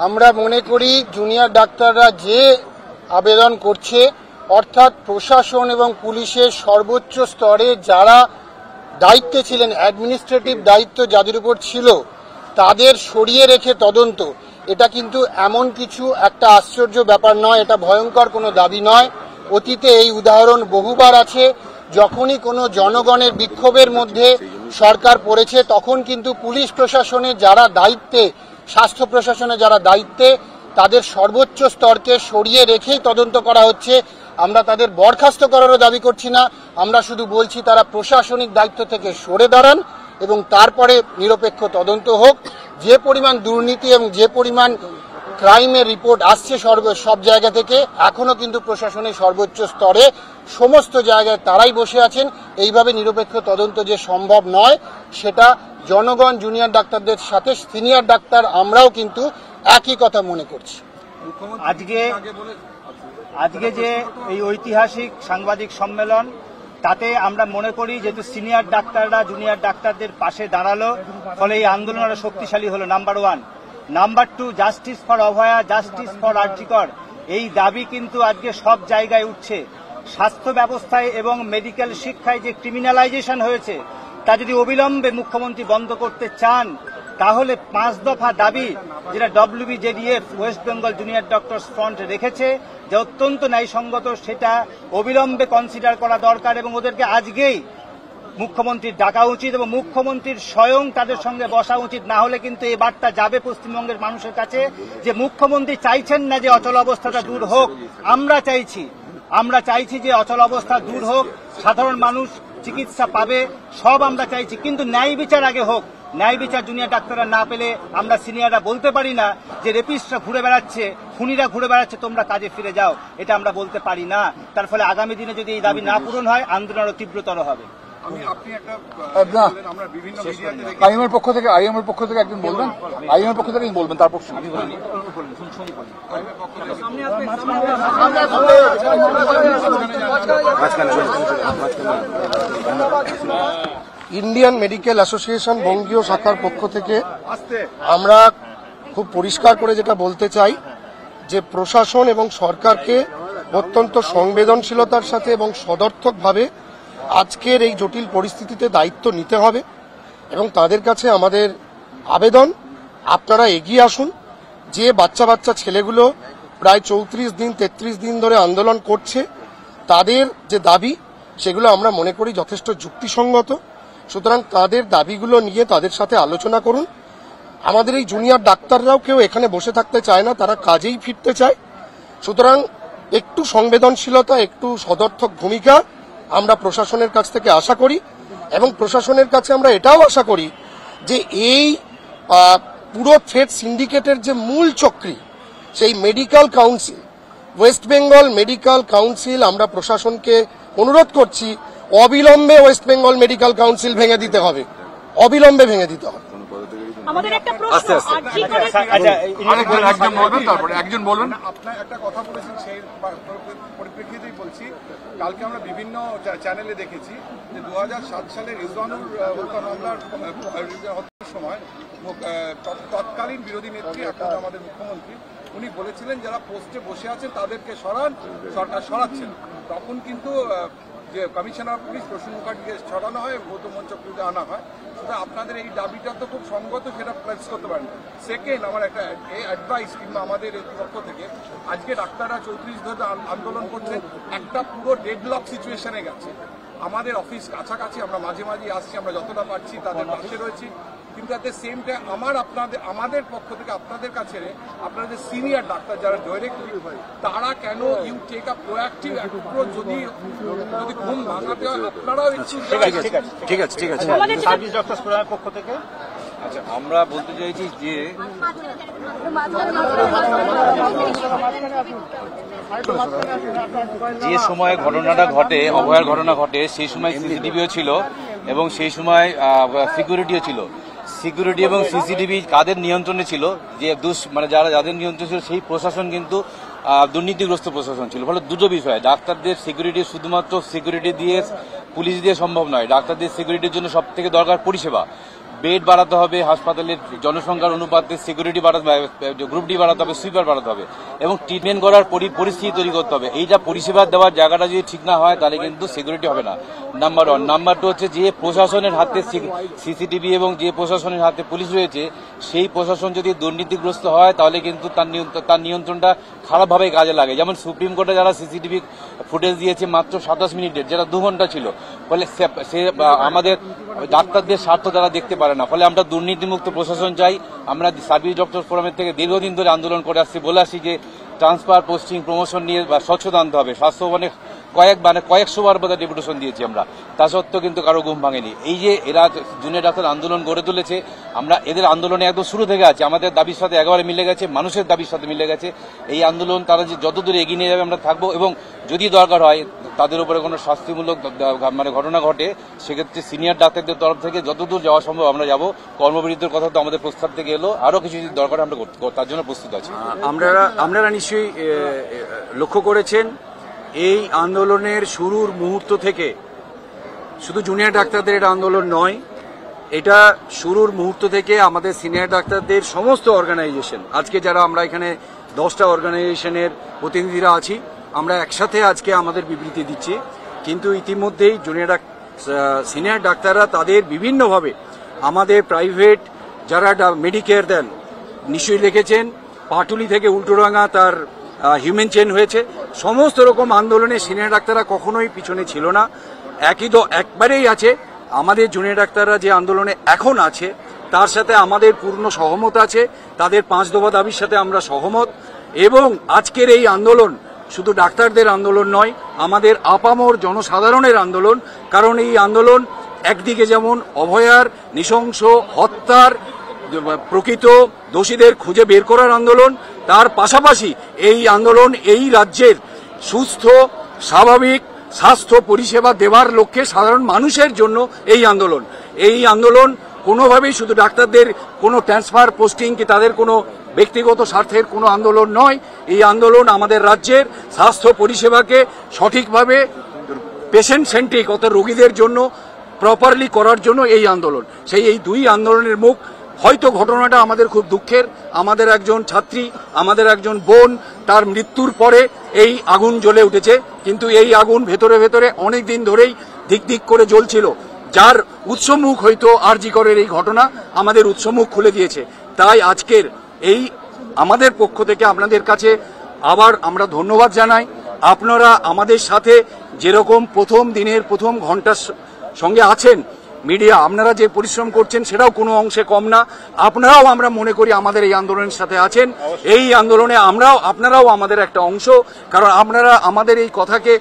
আমরা মনে করি জুনিয়র ডাক্তাররা যে আবেদন করছে, অর্থাৎ প্রশাসন এবং পুলিশের সর্বোচ্চ স্তরে যারা দায়িত্বে ছিলেন, অ্যাডমিনিস্ট্রেটিভ দায়িত্ব যাদের উপর ছিল, তাদের সরিয়ে রেখে তদন্ত, এটা কিন্তু এমন কিছু একটা আশ্চর্য ব্যাপার নয়, এটা ভয়ঙ্কর কোনো দাবি নয়। অতীতে এই উদাহরণ বহুবার আছে। যখনই কোনো জনগণের বিক্ষোভের মধ্যে সরকার পড়েছে, তখন কিন্তু পুলিশ প্রশাসনে যারা দায়িত্বে, স্বাস্থ্য প্রশাসনে যারা দায়িত্বে, তাদের সর্বোচ্চ স্তরকে সরিয়ে রেখেই তদন্ত করা হচ্ছে। আমরা তাদের বরখাস্ত করারও দাবি করছি না, আমরা শুধু বলছি তারা প্রশাসনিক দায়িত্ব থেকে সরে দাঁড়ান এবং তারপরে নিরপেক্ষ তদন্ত হোক। যে পরিমাণ দুর্নীতি এবং যে পরিমাণ ক্রাইমের রিপোর্ট আসছে সব জায়গা থেকে, এখনো কিন্তু প্রশাসনের সর্বোচ্চ স্তরে সমস্ত জায়গায় তারাই বসে আছেন। এইভাবে নিরপেক্ষ তদন্ত যে সম্ভব নয়, সেটা জনগণ, জুনিয়র ডাক্তারদের সাথে সিনিয়র ডাক্তার আমরাও কিন্তু একই কথা মনে করছি। আজকে যে এই ঐতিহাসিক সাংবাদিক সম্মেলন, তাতে আমরা মনে করি যেহেতু সিনিয়র ডাক্তাররা জুনিয়র ডাক্তারদের পাশে দাঁড়ালো, ফলে এই আন্দোলন আরো শক্তিশালী হলো, number 1। Number 2, justice for Abhaya, justice for RG Kar, এই দাবি কিন্তু আজকে সব জায়গায় উঠছে। স্বাস্থ্য ব্যবস্থায় এবং মেডিকেল শিক্ষায় যে ক্রিমিনালাইজেশন হয়েছে, তা যদি অবিলম্বে মুখ্যমন্ত্রী বন্ধ করতে চান, তাহলে 5 দফা দাবি যেটা WBJDF West Bengal junior doctors front রেখেছে, যে অত্যন্ত ন্যায়সঙ্গত, সেটা অবিলম্বে কনসিডার করা দরকার এবং ওদেরকে আজকেই মুখ্যমন্ত্রীর ডাকা উচিত এবং মুখ্যমন্ত্রীর স্বয়ং তাদের সঙ্গে বসা উচিত। না হলে কিন্তু এই বার্তা যাবে পশ্চিমবঙ্গের মানুষের কাছে যে মুখ্যমন্ত্রী চাইছেন না যে অচল অবস্থাটা দূর হোক, আমরা চাইছি যে অচল অবস্থা দূর হোক, সাধারণ মানুষ চিকিৎসা পাবে, সব আমরা চাইছি, কিন্তু ন্যায় বিচার আগে হোক। ন্যায় বিচার জুনিয়র ডাক্তাররা না পেলে আমরা সিনিয়ররা বলতে পারি না যে রেপিস্টরা ঘুরে বেড়াচ্ছে, খুনিরা ঘুরে বেড়াচ্ছে, তোমরা কাজে ফিরে যাও, এটা আমরা বলতে পারি না। তার ফলে আগামী দিনে যদি এই দাবি না পূরণ হয়, আন্দোলন আরো তীব্রতর হবে। আইএমের পক্ষ থেকে একজন বলবেন, আইএমের পক্ষ থেকে বলবেন, তারপর ইন্ডিয়ান মেডিকেল অ্যাসোসিয়েশন বঙ্গীয় শাখার পক্ষ থেকে আমরা খুব পরিষ্কার করে যেটা বলতে চাই, যে প্রশাসন এবং সরকারকে অত্যন্ত সংবেদনশীলতার সাথে এবং সদর্থকভাবে আজকের এই জটিল পরিস্থিতিতে দায়িত্ব নিতে হবে এবং তাদের কাছে আমাদের আবেদন, আপনারা এগিয়ে আসুন। যে বাচ্চা ছেলেগুলো প্রায় 34 দিন 33 দিন ধরে আন্দোলন করছে, তাদের যে দাবি, সেগুলো আমরা মনে করি যথেষ্ট যুক্তিসঙ্গত। সুতরাং তাদের দাবিগুলো নিয়ে তাদের সাথে আলোচনা করুন। আমাদের এই জুনিয়র ডাক্তাররাও কেউ এখানে বসে থাকতে চায় না, তারা কাজেই ফিরতে চায়। সুতরাং একটু সংবেদনশীলতা, একটু সদর্থক ভূমিকা আমরা প্রশাসনের কাছ থেকে আশা করি এবং প্রশাসনের কাছে আমরা এটাও আশা করি যে এই পুরো থ্রেড সিন্ডিকেটের যে মূল চক্রী, সেই medical council, West Bengal medical council, আমরা প্রশাসনকে অনুরোধ করছি অবিলম্বে ওয়েস্ট বেঙ্গল মেডিকেল কাউন্সিল ভেঙে দিতে হবে, অবিলম্বে ভেঙে দিতে হবে। আমাদের একটা প্রশ্ন, একজন বলুন। আপনার একটা কথা বলেছেন, সেই পরিপ্রেক্ষিতেই বলছি, কালকে আমরা বিভিন্ন চ্যানেলে দেখেছি যে 2007 সালে রিজওয়ানুর হত্যা মামলার হত্যার সময় তৎকালীন বিরোধী নেত্রী, এখন আমাদের মুখ্যমন্ত্রী, উনি বলেছিলেন যারা পোস্টে বসে আছেন তাদেরকে সরান, সরকার সরাচ্ছেন। তখন কিন্তু যে কমিশনার পুলিশ প্রসূন মুখার্জিকে সরানো হয়, গৌতম চক্রবর্তীকে আনা হয়। সুতরাং আপনাদের এই দাবিটা তো খুব সঙ্গত, সেটা প্রেস করতে পারেন। সেকেন্ড, আমার একটা অ্যাডভাইস কিংবা আমাদের এই পক্ষ থেকে, আজকে ডাক্তাররা 34 ধরে আন্দোলন করছেন, একটা পুরো ডেডলক সিচুয়েশনে গেছে। আমাদের অফিস কাছাকাছি, আমরা মাঝে মাঝে আসছি, আমরা যতটা পারছি তাদের পাশে রয়েছি, কিন্তু অ্যাট দ্য সেম টাইম আমাদের পক্ষ থেকে আপনাদের কাছে আপনাদের সিনিয়র ডাক্তার যারা ডাইরেক্টলি, তারা can you take a proactive approach, যদি ঘুম ভাঙাতে হয় আপনারাও একটু। ঠিক আছে সার্ভিস ডক্টরস ফোরামের পক্ষ থেকে আচ্ছা, আমরা বলতে চাইছি যে যে সময় ঘটনাটা ঘটে, অভয়ার ঘটনা ঘটে, সেই সময় সিসিটিভিও ছিল এবং সেই সময় সিকিউরিটিও ছিল। সিকিউরিটি এবং সিসিটিভি কাদের নিয়ন্ত্রণে ছিল, যে যাদের নিয়ন্ত্রণে ছিল সেই প্রশাসন কিন্তু দুর্নীতিগ্রস্ত প্রশাসন ছিল। ফলে দুটো বিষয়, ডাক্তারদের সিকিউরিটি শুধুমাত্র সিকিউরিটি দিয়ে, পুলিশ দিয়ে সম্ভব নয়। ডাক্তারদের সিকিউরিটির জন্য সব থেকে দরকার পরিষেবা। বেড বাড়াতে হবে, হাসপাতালের জনসংখ্যার অনুপাতে সিকিউরিটি বাড়াতে হবে, গ্রুপ ডি বাড়াতে হবে, সুইপার বাড়াতে হবে এবং ট্রিটমেন্ট করার পরিস্থিতি তৈরি করতে হবে। এইটা পরিষেবা দেওয়ার জায়গাটা যদি ঠিক না হয় তাহলে কিন্তু সিকিউরিটি হবে না, নাম্বার 1। নাম্বার 2 হচ্ছে যে প্রশাসনের হাতে সিসিটিভি এবং যে প্রশাসনের হাতে পুলিশ রয়েছে সেই প্রশাসন যদি দুর্নীতিগ্রস্ত হয় তাহলে কিন্তু তার নিয়ন্ত্রণটা খারাপভাবে কাজে লাগে। যেমন সুপ্রিম কোর্টে যারা সিসিটিভি ফুটেজ দিয়েছে মাত্র 27 মিনিটের, যেটা 2 ঘন্টা ছিল, ফলে সে আমাদের ডাক্তারদের স্বার্থ তারা দেখতে পারে না। ফলে আমরা দুর্নীতিমুক্ত প্রশাসন চাই। আমরা সার্ভিস ডক্টর ফোরামের থেকে দীর্ঘদিন ধরে আন্দোলন করে আসছি, বলে আসছি যে ট্রান্সফার, পোস্টিং, প্রমোশন নিয়ে স্বচ্ছতা আনতে হবে। স্বাস্থ্য কয়েকশো বার বোধহয় ডেপুটেশন দিয়েছি আমরা, তা সত্ত্বেও কিন্তু কারো ঘুম ভাঙেনি। এই যে এরা জুনিয়র ডাক্তার আন্দোলন গড়ে তুলেছে, আমরা এদের আন্দোলনে একদম শুরু থেকে আছি, আমাদের দাবির সাথে একেবারে মিলে গেছে, মানুষের দাবির সাথে মিলে গেছে। এই আন্দোলন তারা যে যতদূর এগিয়ে নিয়ে যাবে আমরা থাকবো, এবং যদি দরকার হয় তাদের উপরে কোনো শাস্তিমূলক ঘটনা ঘটে সেক্ষেত্রে সিনিয়র ডাক্তারদের তরফ থেকে যতদূর যাওয়া সম্ভব আমরা যাব। কর্মবিরতির কথা তো আমাদের প্রস্তাব থেকে এলো, আরো কিছু যদি দরকার আমরা তার জন্য প্রস্তুত আছি। আপনারা নিশ্চয়ই লক্ষ্য করেছেন এই আন্দোলনের শুরুর মুহূর্ত থেকে শুধু জুনিয়র ডাক্তারদের এটা আন্দোলন নয়, এটা শুরুর মুহূর্ত থেকে আমাদের সিনিয়র ডাক্তারদের সমস্ত অর্গানাইজেশন, আজকে যারা আমরা এখানে 10টা অর্গানাইজেশনের প্রতিনিধিরা আছি, আমরা একসাথে আজকে আমাদের বিবৃতি দিচ্ছি। কিন্তু ইতিমধ্যেই সিনিয়র ডাক্তাররা তাদের বিভিন্নভাবে আমাদের প্রাইভেট যারা মেডিকেয়ার দেন, নিশ্চয়ই লিখেছেন, পাটুলি থেকে উল্টোডাঙ্গা তার হিউম্যান চেন হয়েছে, সমস্ত রকম আন্দোলনে সিনিয়র ডাক্তাররা কখনোই পিছনে ছিল না, একবারেই আছে। আমাদের জুনিয়র ডাক্তাররা যে আন্দোলনে এখন আছে তার সাথে আমাদের পূর্ণ সহমত আছে, তাদের 5 দফা দাবির সাথে আমরা সহমত। এবং আজকের এই আন্দোলন শুধু ডাক্তারদের আন্দোলন নয়, আমাদের আপামর জনসাধারণের আন্দোলন। কারণ এই আন্দোলন একদিকে যেমন অভয়ার নৃশংস হত্যার প্রকৃত দোষীদের খুঁজে বের করার আন্দোলন, তার পাশাপাশি এই আন্দোলন এই রাজ্যের সুস্থ স্বাভাবিক স্বাস্থ্য পরিষেবা দেওয়ার লক্ষ্যে সাধারণ মানুষের জন্য এই আন্দোলন কোনোভাবেই শুধু ডাক্তারদের কোনো ট্রান্সফার, পোস্টিং কি তাদের কোনো ব্যক্তিগত স্বার্থের কোনো আন্দোলন নয়। এই আন্দোলন আমাদের রাজ্যের স্বাস্থ্য পরিষেবাকে সঠিকভাবে পেশেন্ট সেন্ট্রিক অর্থাৎ রোগীদের জন্য প্রপারলি করার জন্য এই আন্দোলন। এই 2 আন্দোলনের মুখ। হয়তো ঘটনাটা আমাদের খুব দুঃখের, আমাদের একজন ছাত্রী, আমাদের একজন বোন, তার মৃত্যুর পরে এই আগুন জ্বলে উঠেছে, কিন্তু এই আগুন ভেতরে ভেতরে অনেক দিন ধরেই দিক দিক করে জ্বলছিল, যার উৎসমুখ হয়তো আরজি করের এই ঘটনা আমাদের উৎসমুখ খুলে দিয়েছে। তাই আজকের এই আমাদের পক্ষ থেকে আপনাদের কাছে আবার আমরা ধন্যবাদ জানাই। আপনারা আমাদের সাথে যেরকম প্রথম দিনের প্রথম ঘন্টার সঙ্গে আছেন, মিডিয়া আপনারা যে পরিশ্রম করছেন সেটাও কোনো অংশে কম না। আপনারাও আমরা মনে করি আমাদের এই আন্দোলনের সাথে আছেন। এই আন্দোলনে আপনারাও আমাদের একটা অংশ, কারণ আপনারা আমাদের এই কথাকে